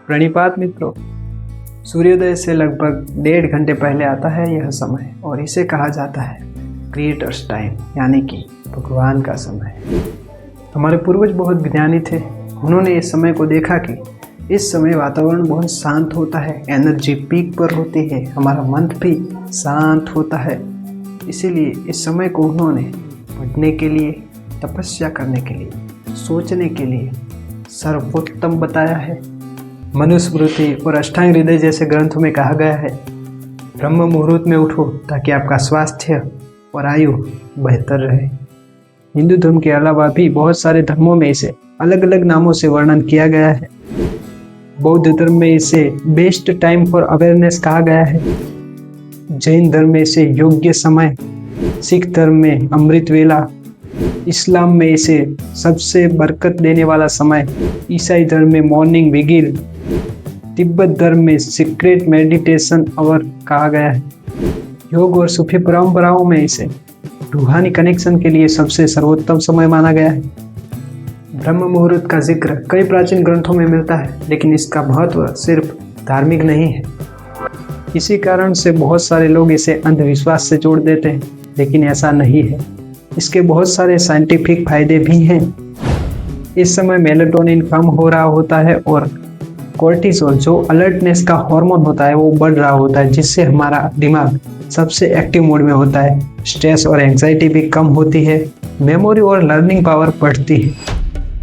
प्रणिपात मित्रों, सूर्योदय से लगभग 1.5 घंटे पहले आता है यह समय और इसे कहा जाता है क्रिएटर्स टाइम, यानी कि भगवान का समय। हमारे पूर्वज बहुत ज्ञानी थे। उन्होंने इस समय को देखा कि इस समय वातावरण बहुत शांत होता है, एनर्जी पीक पर होती है, हमारा मन भी शांत होता है। इसीलिए इस समय को उन्होंने पढ़ने के लिए, तपस्या करने के लिए, सोचने के लिए सर्वोत्तम बताया है। मनुस्मृति और अष्टांग हृदय जैसे ग्रंथों में कहा गया है, ब्रह्म मुहूर्त में उठो ताकि आपका स्वास्थ्य और आयु बेहतर रहे। हिंदू धर्म के अलावा भी बहुत सारे धर्मों में इसे अलग अलग नामों से वर्णन किया गया है। बौद्ध धर्म में इसे बेस्ट टाइम फॉर अवेयरनेस कहा गया है। जैन धर्म में इसे योग्य समय, सिख धर्म में अमृत वेला, इस्लाम में इसे सबसे बरकत देने वाला समय, ईसाई धर्म में मॉर्निंग विगिल, तिब्बत धर्म में सीक्रेट मेडिटेशन आवर कहा गया है। योग और सूफी परंपराओं में इसे रूहानी कनेक्शन के लिए सबसे सर्वोत्तम समय माना गया है। ब्रह्म मुहूर्त का जिक्र कई प्राचीन ग्रंथों में मिलता है, लेकिन इसका महत्व सिर्फ धार्मिक नहीं है। इसी कारण से बहुत सारे लोग इसे अंधविश्वास से जोड़ देते हैं, लेकिन ऐसा नहीं है। इसके बहुत सारे साइंटिफिक फायदे भी हैं। इस समय मेलाटोनिन कम हो रहा होता है और कोर्टिसोल जो अलर्टनेस का हार्मोन होता है वो बढ़ रहा होता है, जिससे हमारा दिमाग सबसे एक्टिव मोड में होता है। स्ट्रेस और एंजाइटी भी कम होती है, मेमोरी और लर्निंग पावर बढ़ती है।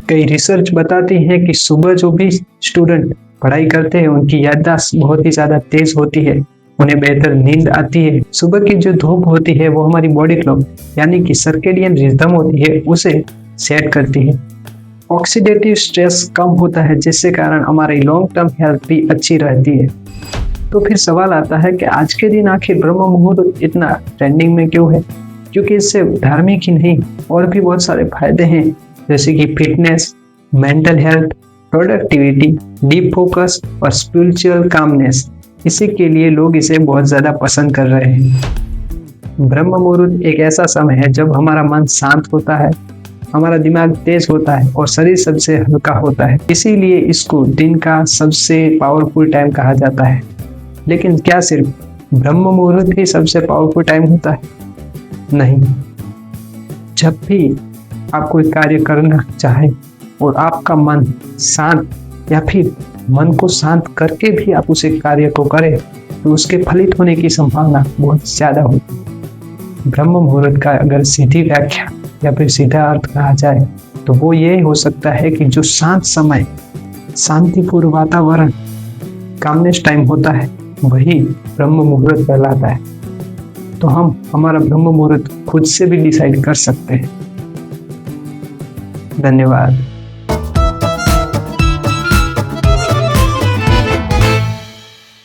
कई रिसर्च बताती है कि सुबह जो भी स्टूडेंट पढ़ाई करते हैं उनकी याददाश्त बहुत ही ज़्यादा तेज होती है, उन्हें बेहतर नींद आती है। सुबह की जो धूप होती है वो हमारी बॉडी क्लॉक यानी कि सर्केडियन रिदम होती है उसे सेट करती है। ऑक्सीडेटिव स्ट्रेस कम होता है, जिससे कारण हमारी लॉन्ग टर्म हेल्थ भी अच्छी रहती है। तो फिर सवाल आता है कि आज के दिन आखिर ब्रह्म मुहूर्त इतना ट्रेंडिंग में क्यों है? क्योंकि इससे धार्मिक ही नहीं और भी बहुत सारे फायदे हैं, जैसे कि fitness, mental health, productivity, deep focus और स्पिरिचुअल कामनेस। इसी के लिए लोग इसे बहुत ज़्यादा पसंद कर रहे हैं। ब्रह्म मुहूर्त एक ऐसा समय है जब हमारा मन शांत होता है, हमारा दिमाग तेज होता है और शरीर सबसे हल्का होता है। इसीलिए इसको दिन का सबसे पावरफुल टाइम कहा जाता है। लेकिन क्या सिर्फ ब्रह्म मुहूर्त ही सबसे पावरफुल टाइम होता है? नहीं। जब भी आप कोई कार्य करना चाहें और आपका मन शांत या फिर मन को शांत करके भी आप उसे कार्य को करें तो उसके फलित होने की संभावना बहुत ज़्यादा होती है। ब्रह्म मुहूर्त का अगर सीधी व्याख्या या फिर सीधा अर्थ कहा जाए तो वो ये हो सकता है कि जो शांत समय, शांतिपूर्ण वातावरण, कामनेस टाइम होता है वही ब्रह्म मुहूर्त कहलाता है। तो हम हमारा ब्रह्म मुहूर्त खुद से भी डिसाइड कर सकते हैं। धन्यवाद।